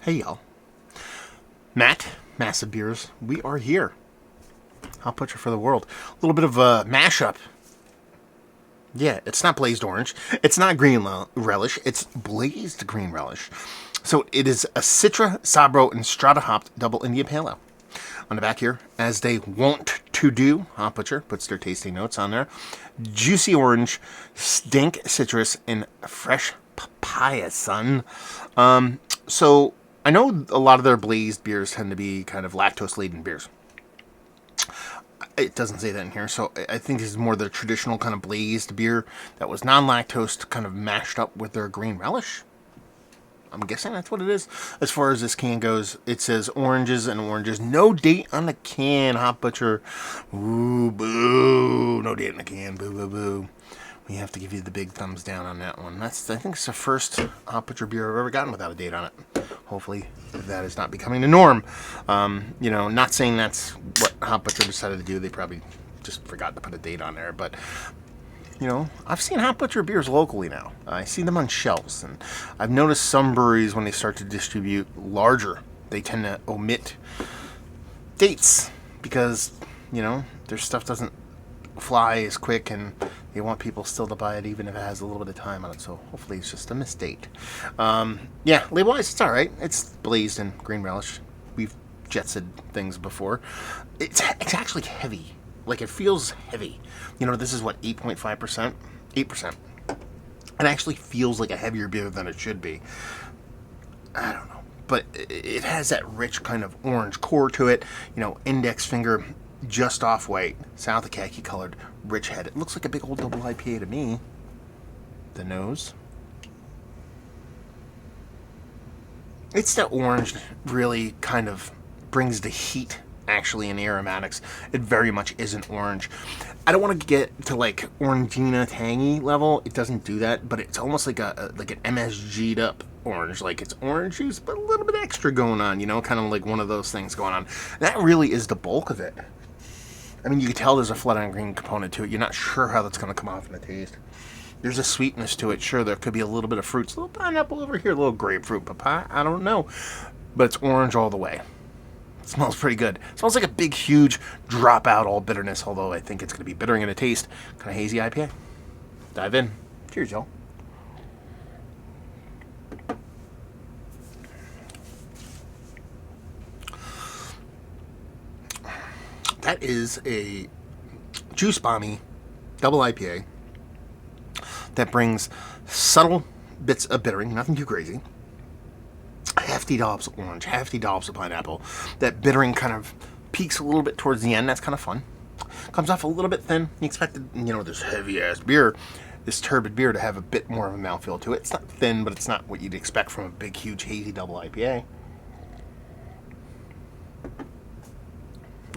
Hey y'all. Matt, Massive Beers, we are here. Hop Butcher for the world. A little bit of a mashup. Yeah, it's not blazed orange. It's not green relish. It's blazed green relish. So it is a Citra, Sabro, and Strata hopped double India Pale Ale. On the back here, as they want to do, Hop Butcher puts their tasting notes on there. Juicy orange, stink citrus, and fresh papaya, son. So I know a lot of their blazed beers tend to be kind of lactose-laden beers. It doesn't say that in here, so I think this is more the traditional kind of blazed beer that was non-lactose, kind of mashed up with their green relish. I'm guessing that's what it is. As far as this can goes, it says oranges and oranges. No date on the can, Hop Butcher. Ooh, boo. No date on the can. Boo, boo, boo. We have to give you the big thumbs down on that one. I think it's the first Hop Butcher beer I've ever gotten without a date on it. Hopefully that is not becoming the norm. Not saying that's what Hop Butcher decided to do. They probably just forgot to put a date on there, but I've seen Hop Butcher beers locally now. I see them on shelves, and I've noticed some breweries, when they start to distribute larger, they tend to omit dates because, their stuff doesn't fly as quick, and they want people still to buy it even if it has a little bit of time on it, so hopefully it's just a misdate. Label-wise, it's alright. It's blazed in green relish. We've jet-setted things before. It's actually heavy. Like, it feels heavy. This is what, 8.5%? 8%. It actually feels like a heavier beer than it should be. I don't know. But it has that rich kind of orange core to it. Index finger just off white. South of khaki colored. Rich head. It looks like a big old double IPA to me. The nose. It's that orange really kind of brings the heat actually in the aromatics. It very much isn't orange. I don't want to get to like orangina tangy level. It doesn't do that, but it's almost like an MSG'd up orange. Like it's orange juice, but a little bit extra going on, kind of like one of those things going on. That really is the bulk of it. I mean, you can tell there's a flood on green component to it. You're not sure how that's going to come off in the taste. There's a sweetness to it. Sure, there could be a little bit of fruits, a little pineapple over here, a little grapefruit, papaya, I don't know. But it's orange all the way. It smells pretty good. It smells like a big, huge drop-out all bitterness, although I think it's going to be bittering in the taste. Kind of hazy IPA. Dive in. Cheers, y'all. That is a juice bomby double IPA that brings subtle bits of bittering, nothing too crazy. Hefty dollops of orange, hefty dollops of pineapple. That bittering kind of peaks a little bit towards the end. That's kind of fun. Comes off a little bit thin. You expected, this heavy-ass beer, this turbid beer, to have a bit more of a mouthfeel to it. It's not thin, but it's not what you'd expect from a big, huge, hazy double IPA.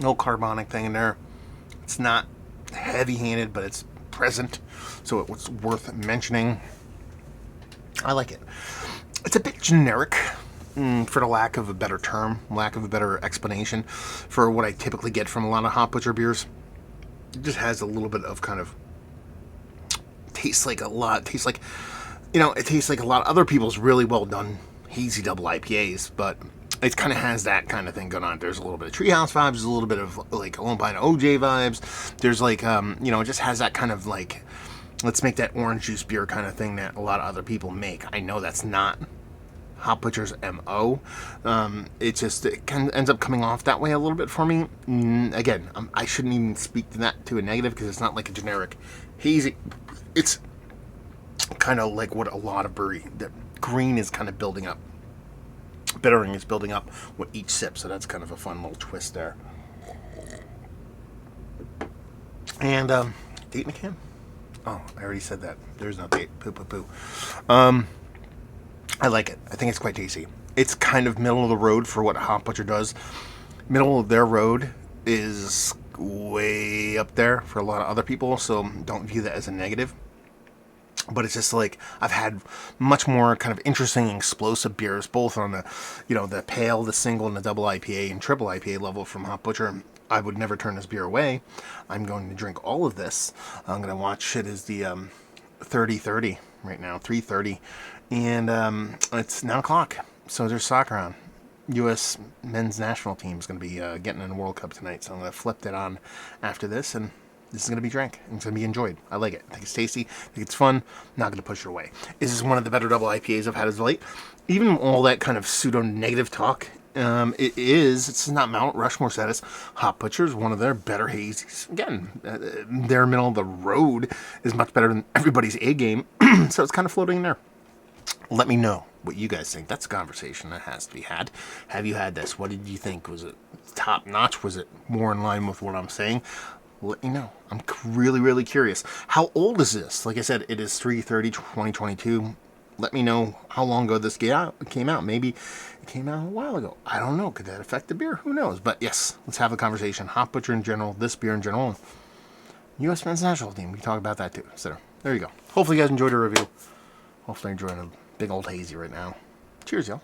No carbonic thing in there. It's not heavy-handed, but it's present, so it's worth mentioning. I like it. It's a bit generic, for the lack of a better term, lack of a better explanation, for what I typically get from a lot of Hop Butcher beers. It just has a little bit of kind of it tastes like a lot of other people's really well done hazy double IPAs, but it kind of has that kind of thing going on. There's a little bit of Treehouse vibes, there's a little bit of like Lone Pine OJ vibes. There's like it just has that kind of like, let's make that orange juice beer kind of thing that a lot of other people make. I know that's not Hop Butcher's MO. It kind of ends up coming off that way a little bit for me. Again, I shouldn't even speak to that to a negative, because it's not like a generic hazy. It's kind of like what a lot of the green is kind of building up. Bittering is building up with each sip, so that's kind of a fun little twist there. And date in a can? Oh, I already said that. There's no date. Poo, poo, poo. I like it. I think it's quite tasty. It's kind of middle of the road for what Hop Butcher does. Middle of their road is way up there for a lot of other people, so don't view that as a negative. But it's just like, I've had much more kind of interesting and explosive beers, both on the, the pale, the single, and the double IPA and triple IPA level from Hop Butcher. I would never turn this beer away. I'm going to drink all of this. I'm going to watch it as the 30-30 right now, 3:30. And it's 9 o'clock. So there's soccer on. U.S. men's national team is going to be getting in the World Cup tonight. So I'm going to flip it on after this, and this is going to be drank. It's going to be enjoyed. I like it. I think it's tasty. I think it's fun. Not going to push it away. This is one of the better double IPAs I've had as of late. Even all that kind of pseudo-negative talk, it's not Mount Rushmore status. Hop Butcher is one of their better hazies. Again, their middle of the road is much better than everybody's A game. So it's kind of floating in there. Let me know what you guys think. That's a conversation that has to be had. Have you had this? What did you think? Was it top notch? Was it more in line with what I'm saying? Let me know. I'm really, really curious. How old is this? Like I said, it is 3/30/2022. Let me know how long ago this came out. Maybe it came out a while ago. I don't know. Could that affect the beer? Who knows? But yes, let's have a conversation. Hop Butcher in general, this beer in general. U.S. men's national team. We can talk about that too. So there you go. Hopefully you guys enjoyed the review. Hopefully you're enjoying a big old hazy right now. Cheers, y'all.